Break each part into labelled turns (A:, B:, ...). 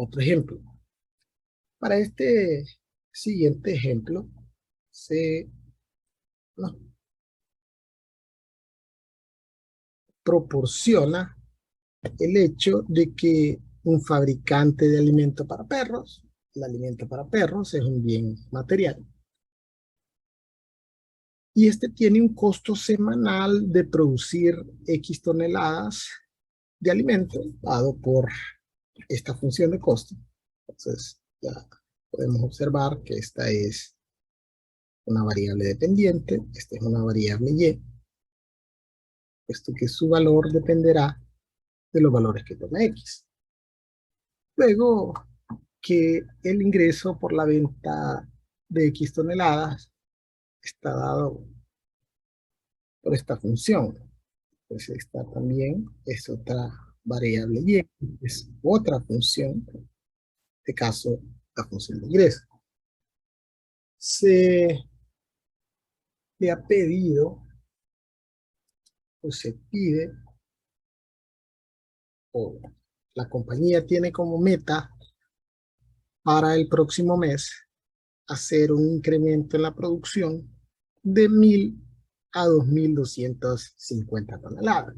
A: otro ejemplo. Para este siguiente ejemplo, se nos proporciona el hecho de que un fabricante de alimento para perros, el alimento para perros es un bien material, y este tiene un costo semanal de producir X toneladas de alimento dado por esta función de costo. Entonces, ya podemos observar que esta es una variable dependiente, esta es una variable Y, puesto que su valor dependerá de los valores que toma X. Luego que el ingreso por la venta de X toneladas está dado por esta función. Pues esta también es otra variable Y, es otra función, en este caso la función de ingreso. Se le ha pedido, o se pide, o la compañía tiene como meta para el próximo mes hacer un incremento en la producción de 1.000 a 2.250 toneladas.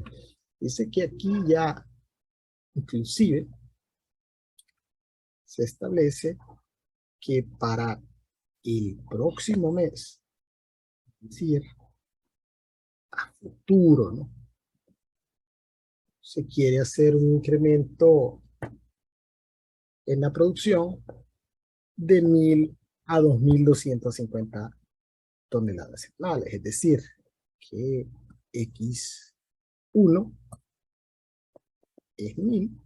A: Dice que aquí ya inclusive se establece que para el próximo mes, es decir, a futuro, ¿no? Se quiere hacer un incremento en la producción de 1.000 a 2.250 toneladas semanales, es decir, que X1 es 1.000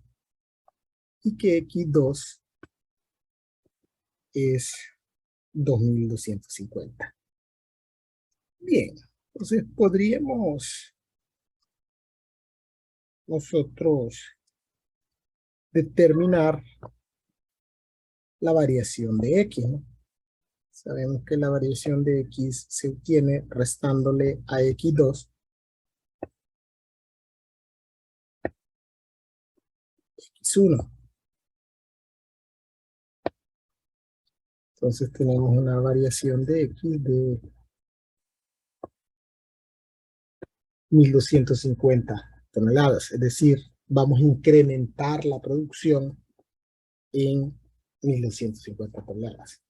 A: y que X2 es 2.250. Bien, entonces podríamos nosotros determinar la variación de X, ¿no? Sabemos que la variación de X se obtiene restándole a X2 X1. Entonces tenemos una variación de X de 1.250 toneladas, es decir, vamos a incrementar la producción en 1.250 toneladas.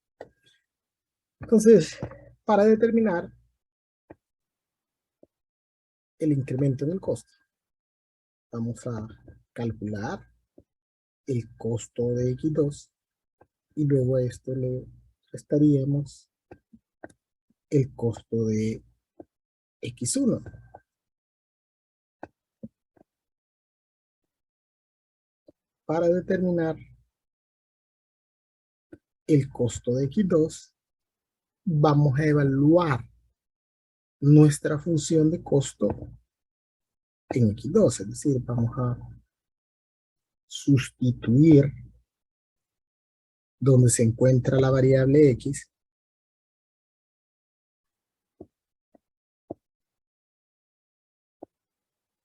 A: Entonces, para determinar el incremento en el costo, vamos a calcular el costo de X2 y luego a esto le restaríamos el costo de X1. Para determinar el costo de X2, vamos a evaluar nuestra función de costo en X2, es decir, vamos a sustituir donde se encuentra la variable X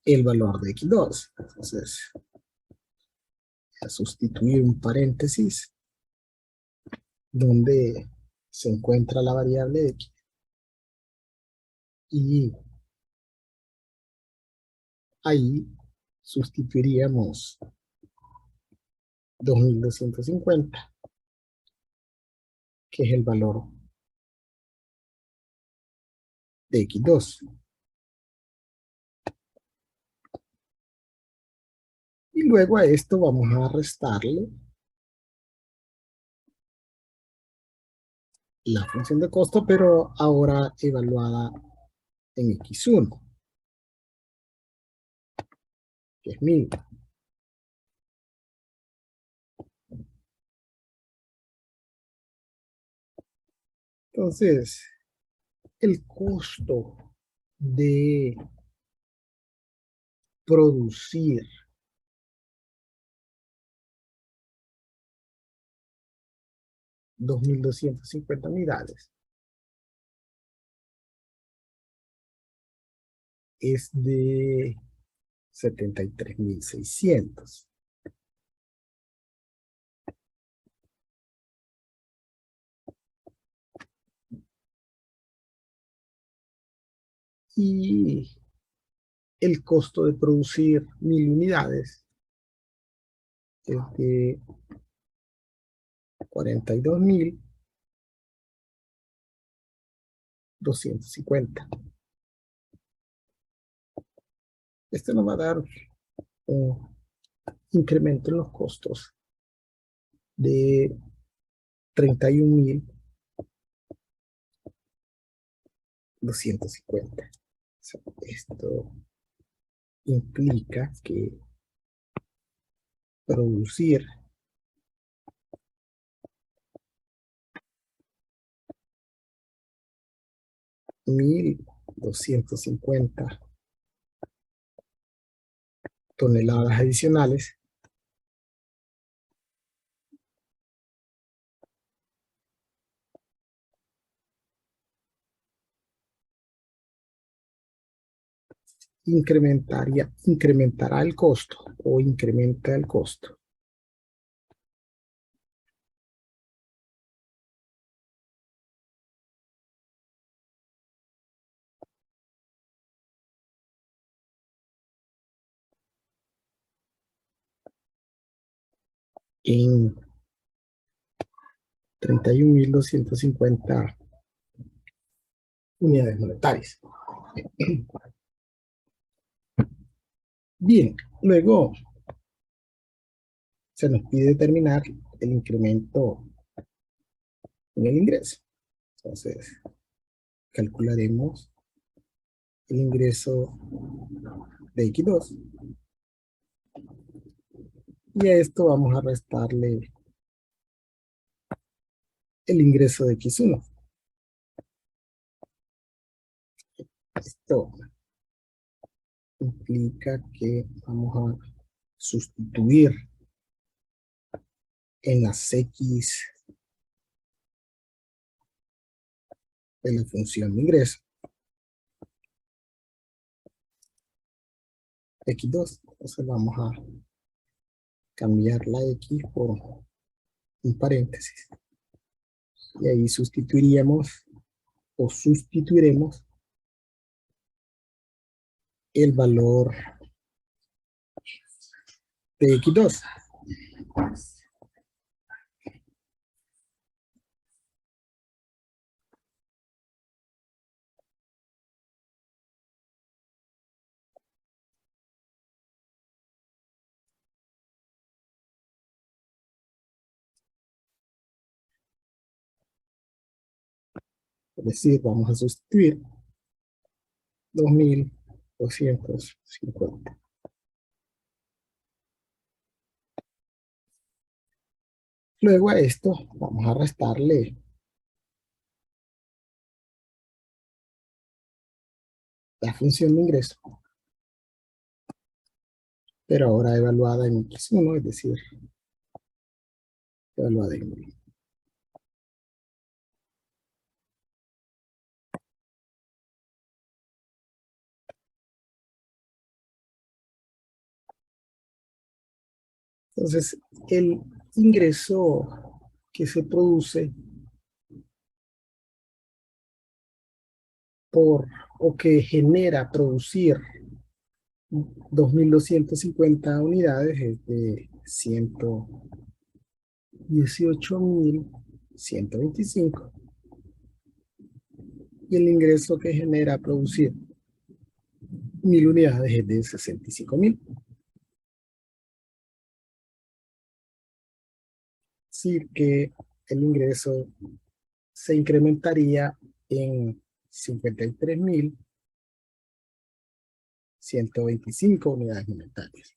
A: el valor de X2. Entonces, a sustituir un paréntesis donde se encuentra la variable X y ahí sustituiríamos 2.250, que es el valor de X2. Y luego a esto vamos a restarle la función de costo, pero ahora evaluada en X1, que es 1.000. Entonces, el costo de producir 2.250 unidades es de 73.600. y el costo de producir 1000 unidades es de 42.250. Esto nos va a dar un incremento en los costos de 31.250. O sea, esto implica que producir 1.250 toneladas adicionales incrementará el costo o incrementa el costo en 31.250 unidades monetarias. Bien, luego se nos pide determinar el incremento en el ingreso. Entonces, calcularemos el ingreso de X2 y a esto vamos a restarle el ingreso de X1. Esto implica que vamos a sustituir en las X de la función de ingreso X2. Entonces vamos a cambiar la X por un paréntesis y ahí sustituiremos o sustituiremos el valor de X2. Es decir, vamos a sustituir 2.250. Luego a esto vamos a restarle la función de ingreso, pero ahora evaluada en X1, es decir, evaluada en 1. Entonces, el ingreso que se produce por o que genera producir 2.250 unidades es de 118.125 y el ingreso que genera producir 1000 unidades es de 65.000. Es decir, que el ingreso se incrementaría en 53.125 unidades monetarias.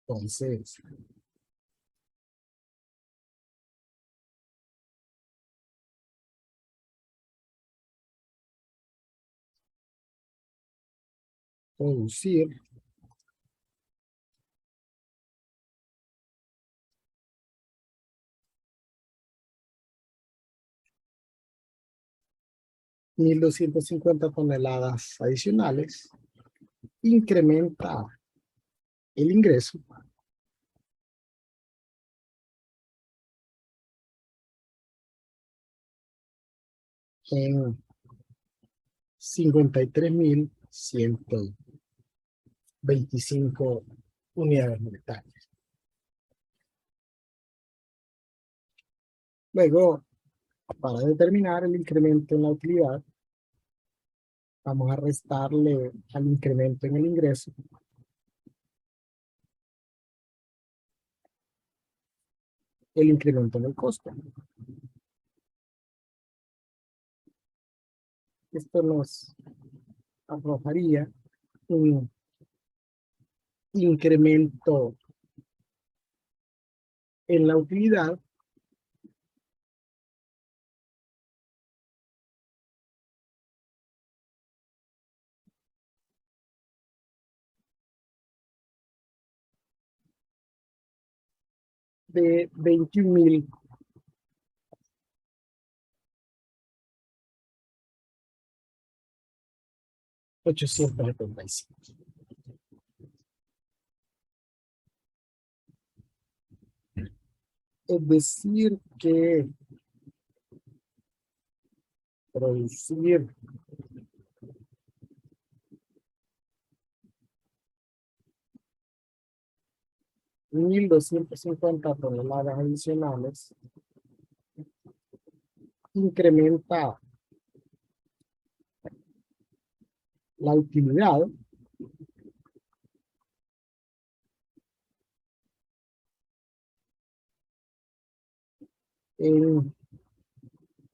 A: Entonces, producir 1.250 toneladas adicionales incrementa el ingreso en 53.125 unidades monetarias. Luego, para determinar el incremento en la utilidad, vamos a restarle al incremento en el ingreso el incremento en el costo. Esto nos arrojaría un incremento en la utilidad de 21.875. Es decir que producir 1.250 toneladas adicionales incrementa la utilidad en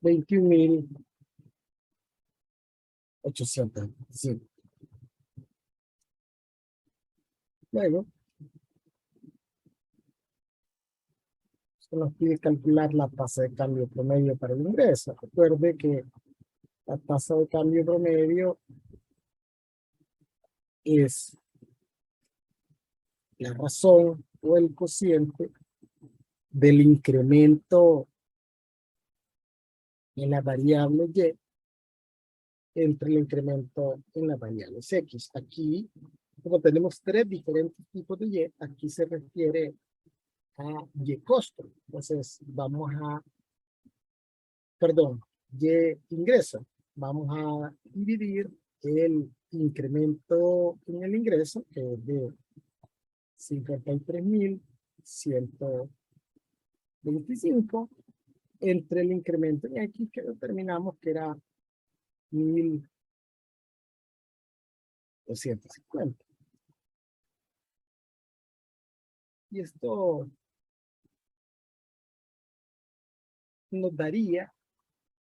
A: 21.805. Luego, se nos pide calcular la tasa de cambio promedio para el ingreso. Recuerde que la tasa de cambio promedio es la razón o el cociente del incremento en la variable Y entre el incremento en las variables X. Aquí, como tenemos tres diferentes tipos de Y, aquí se refiere a Y costo. Entonces, Y ingreso. Vamos a dividir el incremento en el ingreso, que es de 53.125, entre el incremento en X que determinamos que era 1.250. Y esto nos daría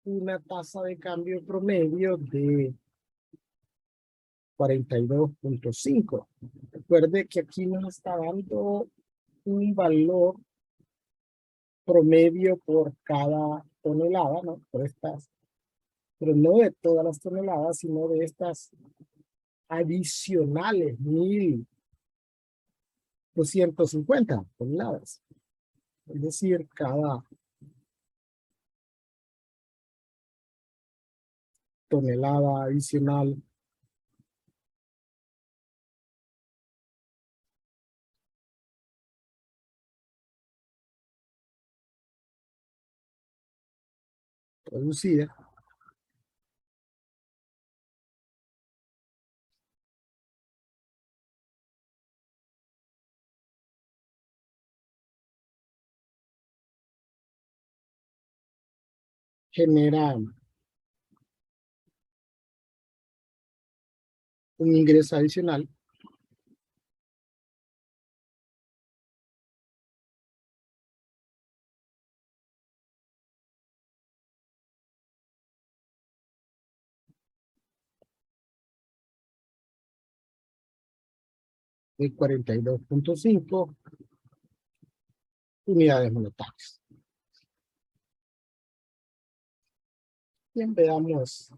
A: una tasa de cambio promedio de 42.5. Recuerde que aquí nos está dando un valor promedio por cada tonelada, ¿no? Pero no de todas las toneladas, sino de estas adicionales 1.250 toneladas. Es decir, cada tonelada adicional producida genera un ingreso adicional de 42.5 unidades monetarias. Bien, veamos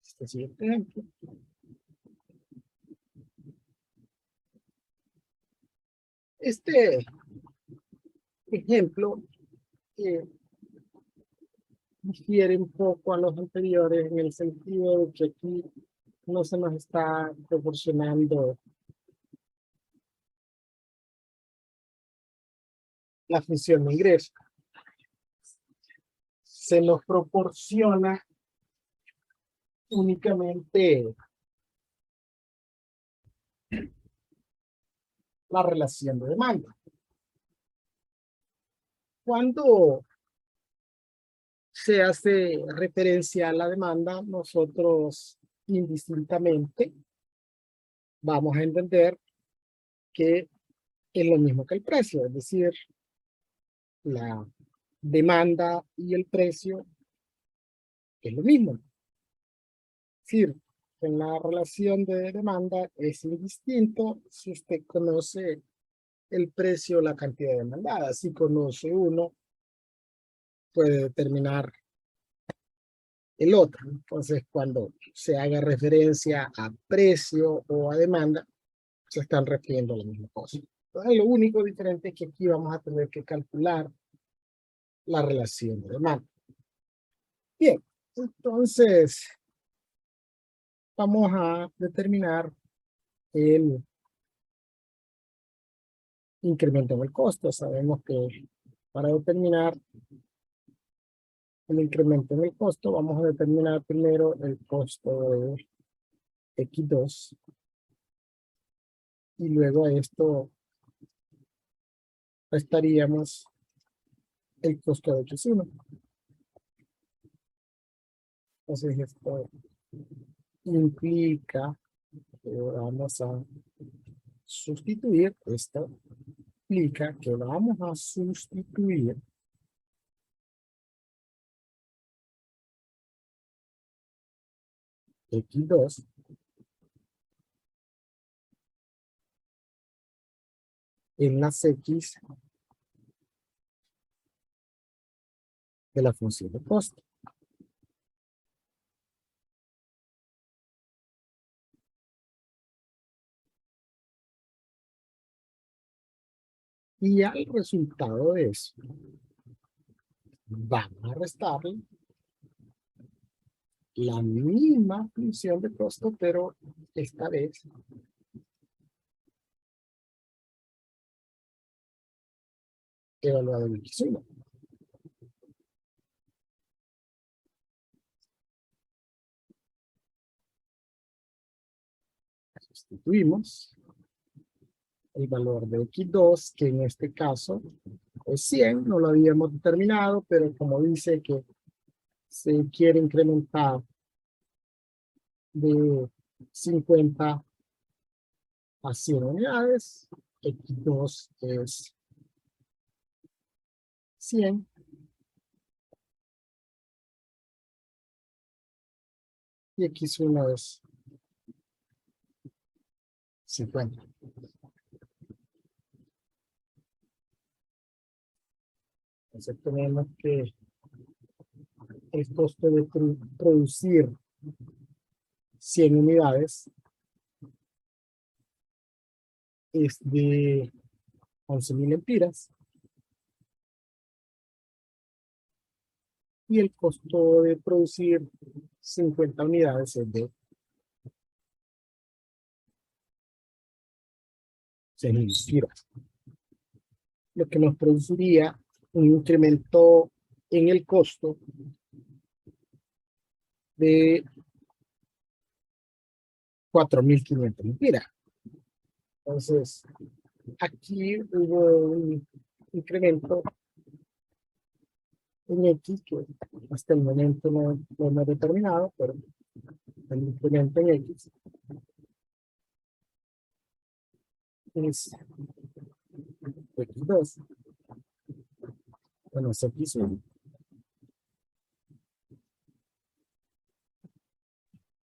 A: este siguiente ejemplo. Este ejemplo difiere un poco a los anteriores en el sentido de que aquí no se nos está proporcionando la función de ingreso. Se nos proporciona únicamente la relación de demanda. Cuando se hace referencia a la demanda, nosotros indistintamente vamos a entender que es lo mismo que el precio, es decir, la demanda y el precio es lo mismo. Es decir, en la relación de demanda es indistinto si usted conoce el precio o la cantidad demandada. Si conoce uno, puede determinar el otro. Entonces, cuando se haga referencia a precio o a demanda, se están refiriendo a la misma cosa. Entonces, lo único diferente es que aquí vamos a tener que calcular la relación de demanda. Bien, entonces vamos a determinar el incremento en el costo. Sabemos que para determinar el incremento en el costo, vamos a determinar primero el costo de X2 y luego a esto restaríamos el costo de X1. Entonces esto implica que vamos a sustituir, esto implica que vamos a sustituir X2 en las X de la función de costo. Y al resultado de eso, vamos a restarle la misma función de costo, pero esta vez evaluado en X1. Sustituimos el valor de X2, que en este caso es 100, no lo habíamos determinado, pero como dice que se quiere incrementar de 50 a 100 unidades, X2 es 100, y X1 es 50. Entonces tenemos que el costo de producir 100 unidades es de 11.000 lempiras y el costo de producir 50 unidades es de 6.000 lempiras, lo que nos produciría un incremento en el costo de 4.500 lempiras. Entonces, aquí hubo un incremento en X, que hasta el momento no lo hemos determinado, pero el incremento en X es X2, bueno, es X1.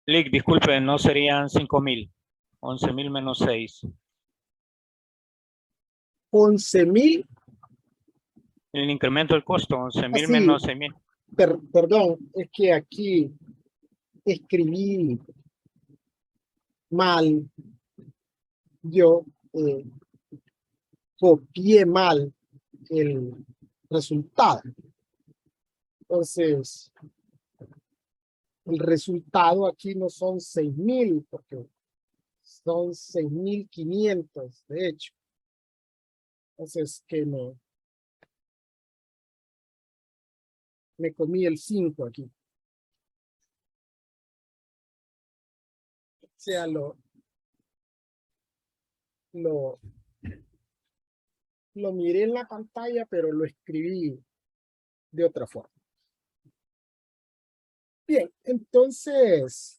B: Lick, disculpe, no serían 5.000. 11.000 menos 6.
A: 11.000.
B: El incremento del costo, 11.000
A: Así,
B: menos 6.000.
A: perdón, es que aquí escribí mal, yo copié mal el resultado. Entonces, el resultado aquí no son 6.000, porque son 6.500, de hecho. Entonces, que me comí el 5 aquí. sea, lo miré en la pantalla, pero lo escribí de otra forma. Bien, entonces,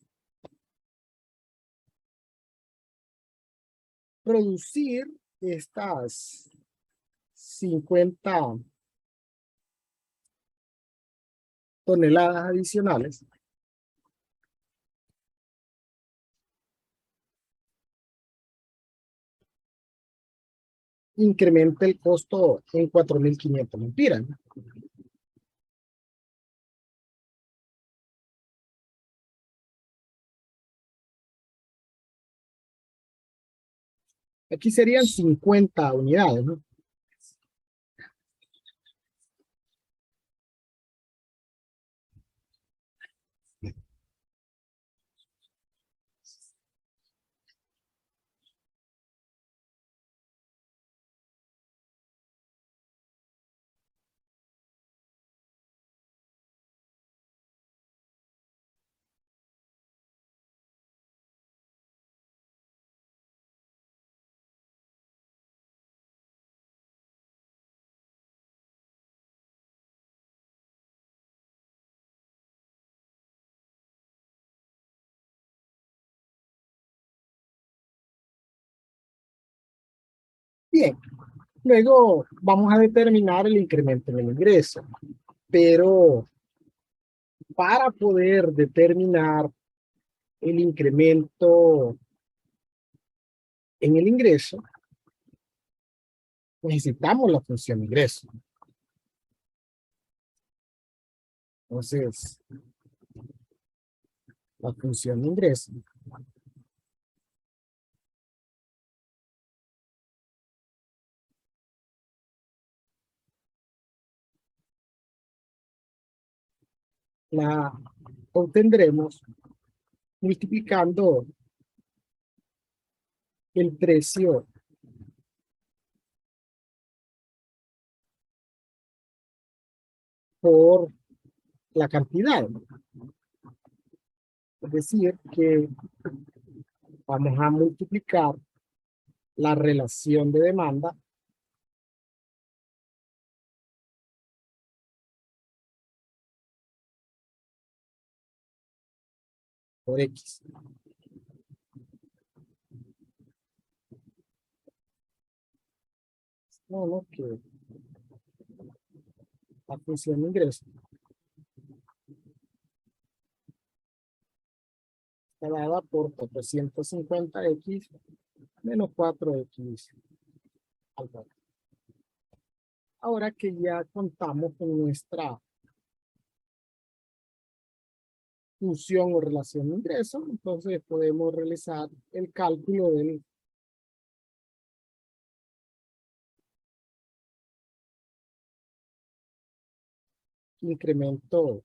A: producir estas 50 toneladas adicionales incrementa el costo en 4.500 lempiras. Aquí serían 50 unidades, ¿no? Bien, luego vamos a determinar el incremento en el ingreso, pero para poder determinar el incremento en el ingreso, necesitamos la función ingreso. Entonces, la función de ingreso la obtendremos multiplicando el precio por la cantidad. Es decir, que vamos a multiplicar la relación de demanda por X. No, que la función de ingreso está dada por 450X menos 4X al cuadrado. Ahora que ya contamos con nuestra función o relación de ingreso, entonces podemos realizar el cálculo del incremento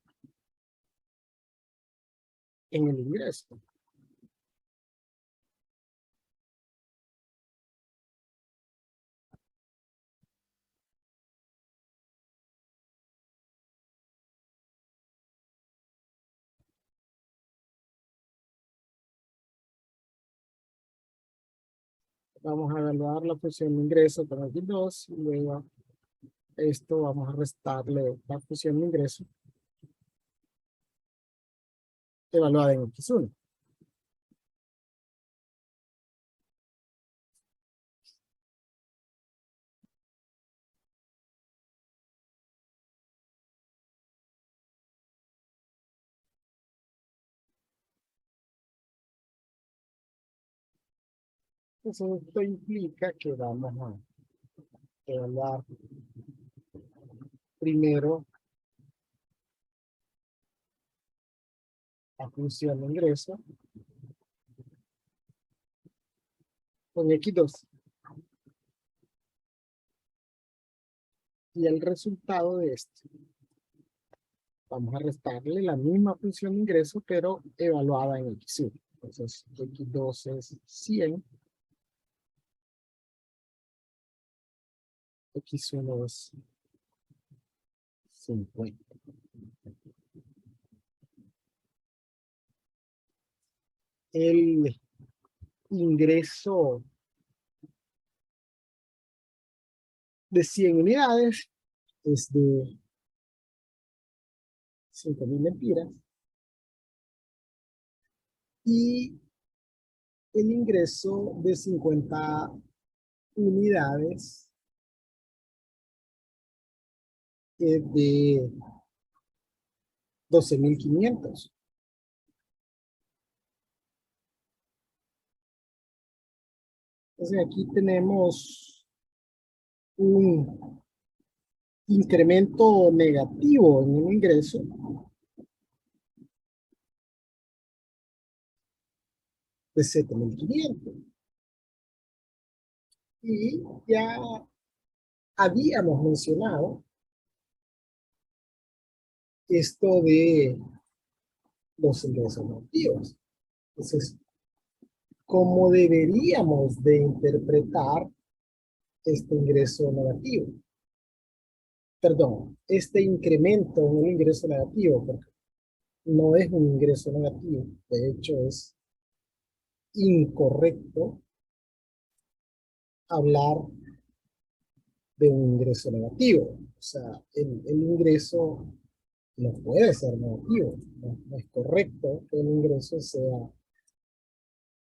A: en el ingreso. Vamos a evaluar la función de ingreso con X2 y luego esto vamos a restarle la función de ingreso evaluada en X1. Entonces esto implica que vamos a evaluar primero la función de ingreso con X2 y el resultado de esto. Vamos a restarle la misma función de ingreso, pero evaluada en X1. Entonces, X2 es 100. X1 es 50. El ingreso de 100 unidades es de 5.000 lempiras y el ingreso de 50 unidades es de 12.500. Entonces aquí tenemos un incremento negativo en el ingreso de 7.500. Y ya habíamos mencionado esto de los ingresos negativos. Entonces, ¿cómo deberíamos de interpretar este ingreso negativo? Perdón, este incremento en el ingreso negativo, porque no es un ingreso negativo, de hecho es incorrecto hablar de un ingreso negativo. O sea, el ingreso no puede ser negativo. No es correcto que el ingreso sea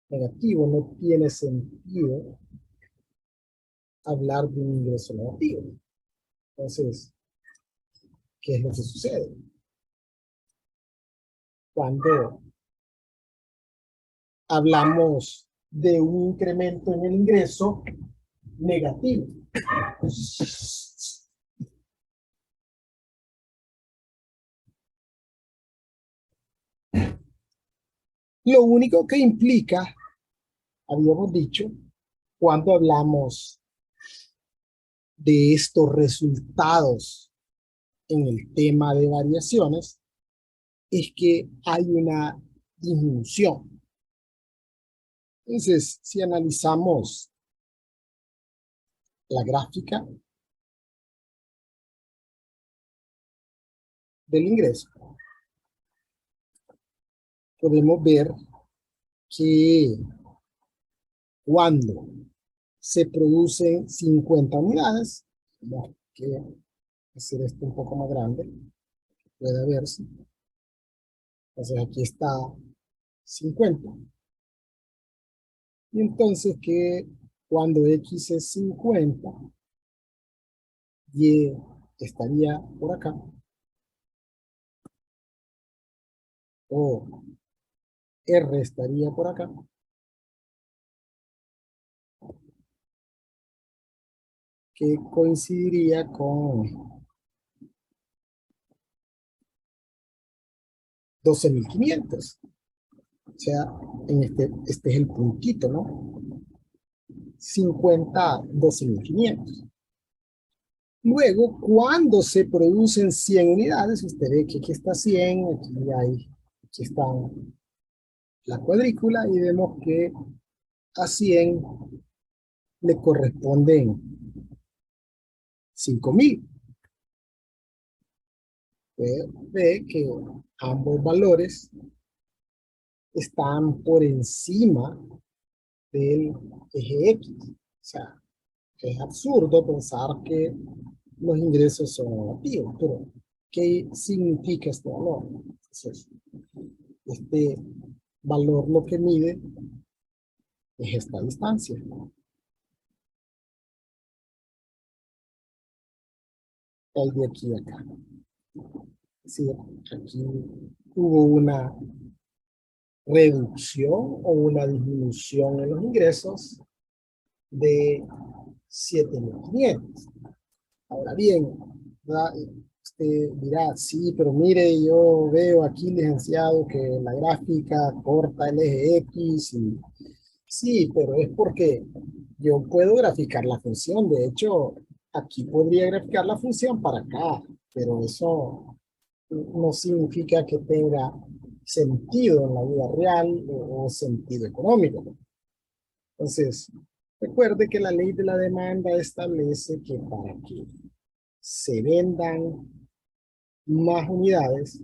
A: negativo. No tiene sentido hablar de un ingreso negativo. Entonces, ¿qué es lo que sucede? Cuando hablamos de un incremento en el ingreso negativo. Lo único que implica, habíamos dicho, cuando hablamos de estos resultados en el tema de variaciones, es que hay una disminución. Entonces, si analizamos la gráfica del ingreso, podemos ver que cuando se producen 50 unidades, vamos a hacer esto un poco más grande, puede verse. Entonces aquí está 50. Y entonces que cuando X es 50, Y estaría por acá, o R estaría por acá, que coincidiría con 12.500. O sea, en este es el puntito, ¿no? 50, 12.500. Luego, cuando se producen 100 unidades, usted ve que aquí está 100, aquí está la cuadrícula y vemos que a 100 le corresponden 5.000. Ve que ambos valores están por encima del eje X. O sea, es absurdo pensar que los ingresos son negativos, pero ¿qué significa este valor? Entonces, este valor lo que mide es esta distancia. El de aquí a acá. Es decir, aquí hubo una reducción o una disminución en los ingresos de 7.500. Ahora bien, usted dirá, sí, pero mire, yo veo aquí, licenciado, que la gráfica corta el eje X. Y, sí, pero es porque yo puedo graficar la función. De hecho, aquí podría graficar la función para acá, pero eso no significa que tenga sentido en la vida real o sentido económico. Entonces, recuerde que la ley de la demanda establece que para que se vendan más unidades,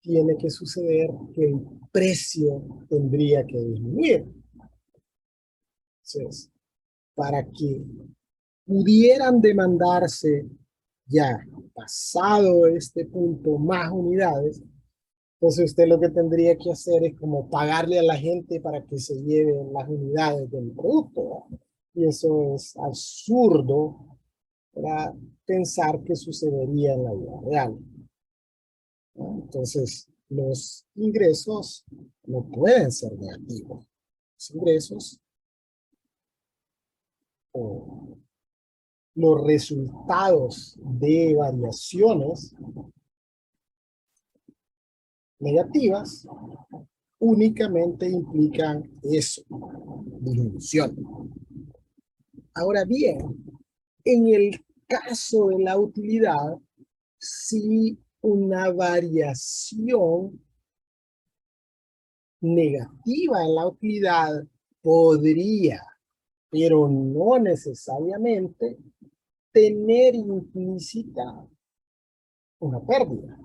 A: tiene que suceder que el precio tendría que disminuir. Entonces, para que pudieran demandarse ya pasado este punto más unidades, entonces usted lo que tendría que hacer es como pagarle a la gente para que se lleven las unidades del producto, ¿verdad? Y eso es absurdo para pensar que sucedería en la vida real, ¿no? Entonces, los ingresos no pueden ser negativos. Los ingresos o los resultados de variaciones negativas únicamente implican eso, disminución. Ahora bien, en el caso de la utilidad, si una variación negativa en la utilidad podría, pero no necesariamente, tener implícita una pérdida.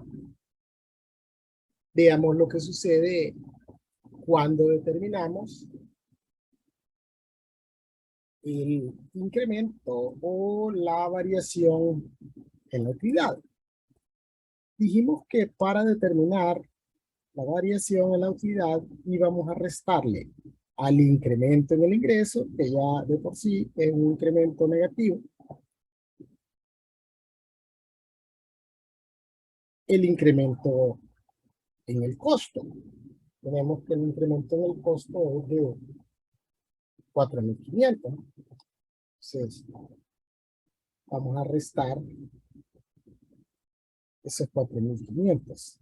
A: Veamos lo que sucede cuando determinamos el incremento o la variación en la utilidad. Dijimos que para determinar la variación en la utilidad íbamos a restarle al incremento en el ingreso, que ya de por sí es un incremento negativo, el incremento en el costo. Tenemos que el incremento en el costo es de 4.500. Entonces, vamos a restar esos 4.500.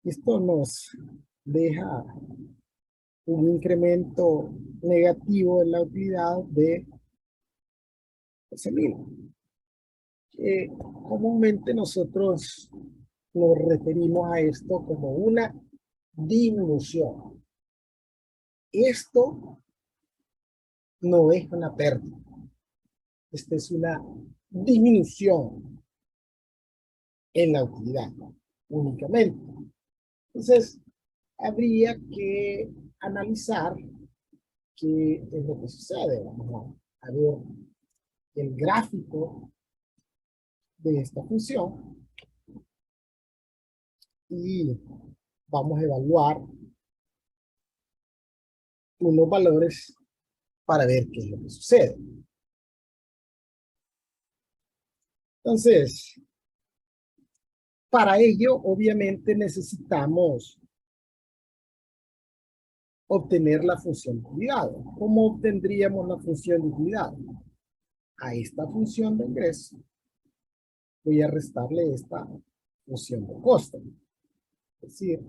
A: Esto nos deja un incremento negativo en la utilidad de 12.000. Comúnmente nosotros nos referimos a esto como una disminución. Esto no es una pérdida. Esta es una disminución en la utilidad únicamente. Entonces, habría que analizar qué es lo que sucede. Vamos a ver el gráfico de esta función y vamos a evaluar unos valores para ver qué es lo que sucede. Entonces, para ello, obviamente, necesitamos obtener la función de utilidad. ¿Cómo obtendríamos la función de utilidad? A esta función de ingreso voy a restarle esta función de costo. Es decir,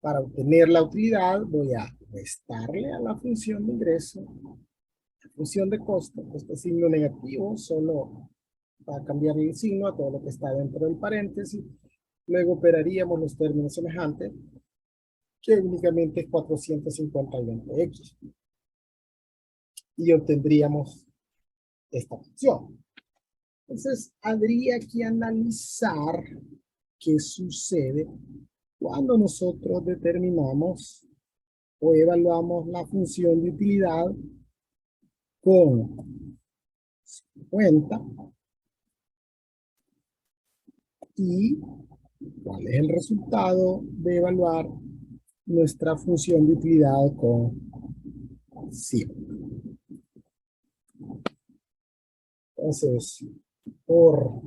A: para obtener la utilidad voy a restarle a la función de ingreso, la función de costo, este signo negativo, solo para cambiar el signo a todo lo que está dentro del paréntesis. Luego operaríamos los términos semejantes, que únicamente es 450x. Y obtendríamos esta función. Entonces, habría que analizar qué sucede cuando nosotros determinamos o evaluamos la función de utilidad con 50 y cuál es el resultado de evaluar nuestra función de utilidad con 100. Entonces, por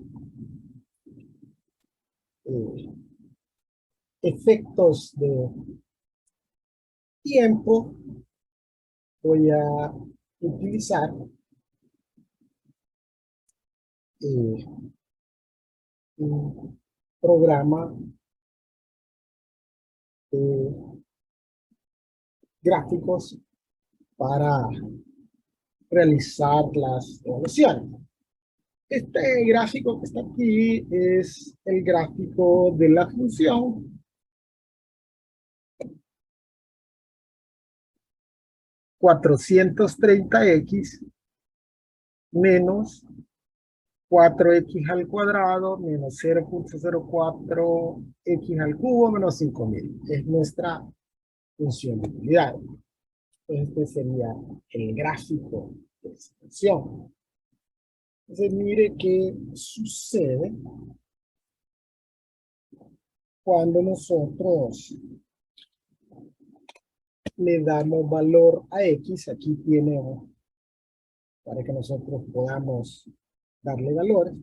A: efectos de tiempo, voy a utilizar un programa de gráficos para realizar las evaluaciones. Este gráfico que está aquí es el gráfico de la función 430x menos 4x al cuadrado menos 0.04x al cubo menos 5000. Es nuestra función de utilidad. Este sería el gráfico de expresión. Entonces, mire qué sucede cuando nosotros le damos valor a x. Aquí tiene, para que nosotros podamos darle valores.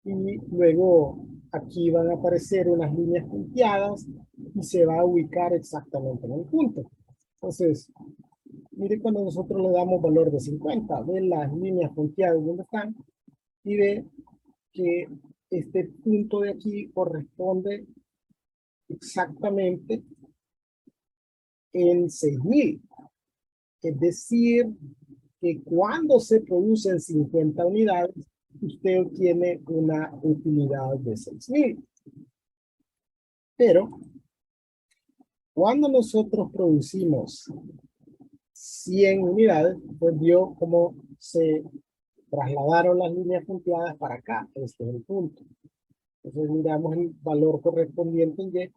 A: Y luego aquí van a aparecer unas líneas punteadas y se va a ubicar exactamente en el punto. Entonces, mire cuando nosotros le damos valor de 50, ve las líneas punteadas donde están y ve que este punto de aquí corresponde exactamente en 6000. Es decir, que cuando se producen 50 unidades, usted obtiene una utilidad de 6000. Pero cuando nosotros producimos 100 unidades, pues vio cómo se trasladaron las líneas punteadas para acá. Este es el punto. Entonces miramos el valor correspondiente en Y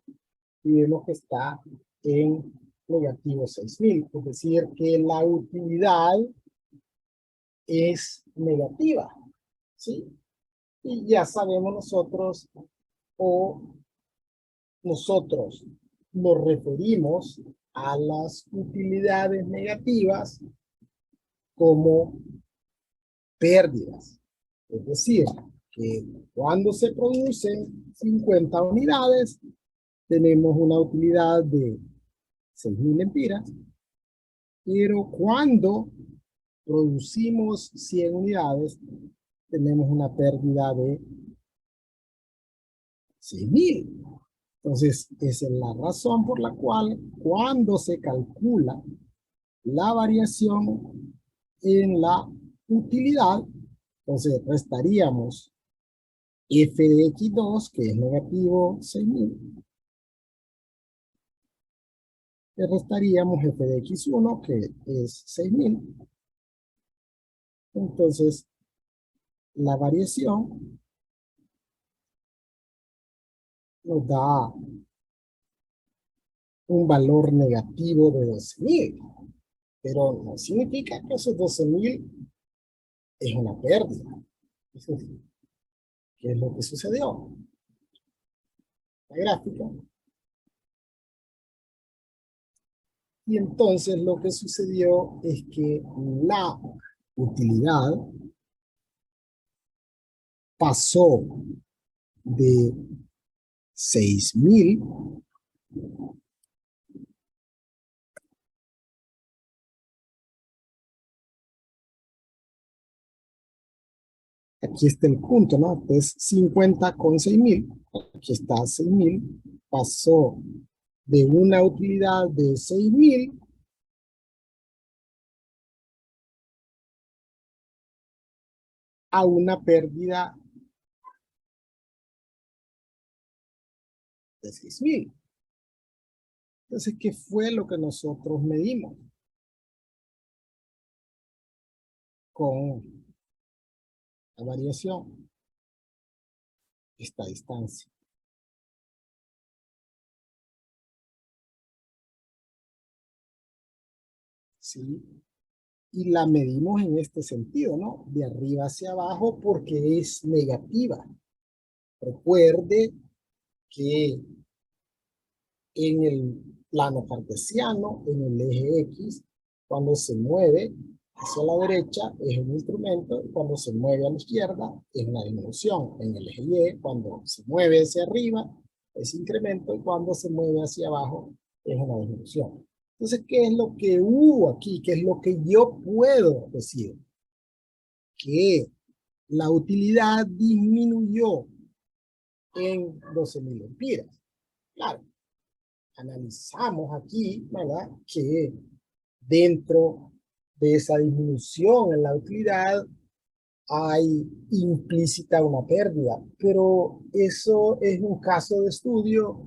A: y vemos que está en negativo 6000. Es decir, que la utilidad es negativa. ¿Sí? Y ya sabemos nosotros, o nosotros nos referimos a las utilidades negativas como pérdidas. Es decir, que cuando se producen 50 unidades, tenemos una utilidad de 6000 lempiras, pero cuando producimos 100 unidades, tenemos una pérdida de 6000. Entonces, esa es la razón por la cual cuando se calcula la variación en la utilidad, entonces restaríamos f de x2, que es negativo 6000, le restaríamos f de x1, que es 6000. Entonces, la variación nos da un valor negativo de 12.000, pero no significa que esos 12.000 es una pérdida. ¿Qué es lo que sucedió? La gráfica. Y entonces lo que sucedió es que la utilidad pasó de 6000 aquí está el punto, ¿no? Entonces 50 con 6000, aquí está 6000, pasó de una utilidad de 6000 a una pérdida de 6000. Entonces, ¿qué fue lo que nosotros medimos con la variación? Esta distancia. ¿Sí? Y la medimos en este sentido, ¿no? De arriba hacia abajo porque es negativa. Recuerde que en el plano cartesiano, en el eje X, cuando se mueve hacia la derecha es un incremento, y cuando se mueve a la izquierda es una disminución. En el eje Y, cuando se mueve hacia arriba es incremento, y cuando se mueve hacia abajo es una disminución. Entonces, ¿qué es lo que hubo aquí? ¿Qué es lo que yo puedo decir? Que la utilidad disminuyó en 12.000 lempiras. Claro, analizamos aquí, ¿verdad? Que dentro de esa disminución en la utilidad hay implícita una pérdida, pero eso es un caso de estudio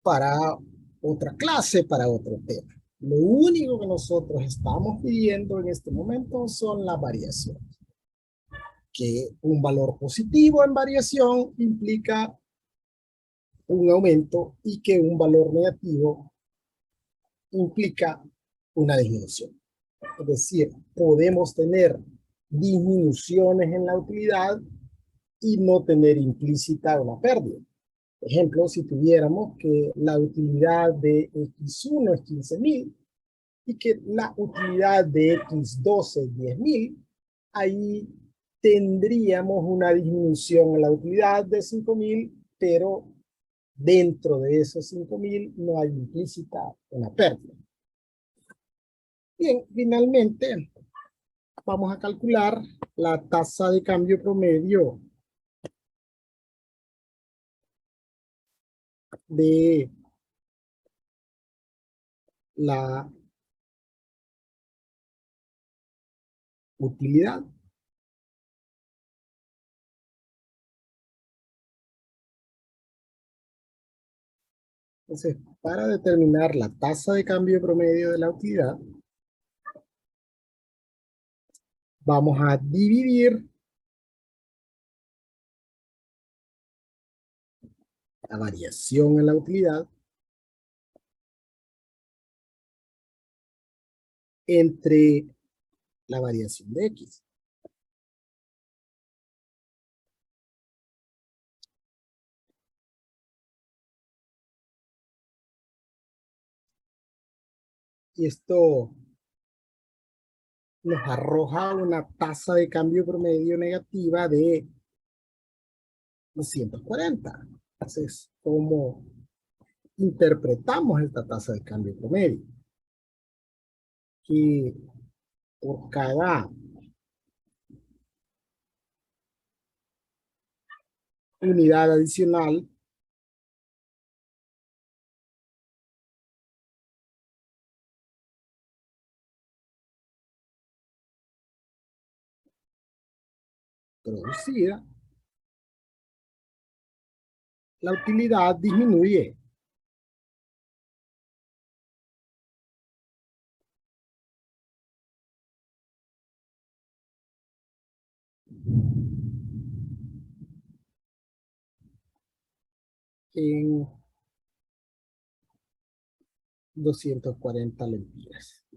A: para otra clase, para otro tema. Lo único que nosotros estamos pidiendo en este momento son las variaciones. Que un valor positivo en variación implica un aumento y que un valor negativo implica una disminución. Es decir, podemos tener disminuciones en la utilidad y no tener implícita una pérdida. Por ejemplo, si tuviéramos que la utilidad de X1 es 15.000 y que la utilidad de X2 es 10.000, ahí tendríamos una disminución en la utilidad de 5.000, pero dentro de esos 5.000 no hay implícita una pérdida. Bien, finalmente vamos a calcular la tasa de cambio promedio de la utilidad. Entonces, para determinar la tasa de cambio promedio de la utilidad, vamos a dividir la variación en la utilidad entre la variación de X. Y esto nos arroja una tasa de cambio promedio negativa de 240. Entonces, ¿cómo interpretamos esta tasa de cambio promedio? Que por cada unidad adicional producida, la utilidad disminuye. En 240 lempiras.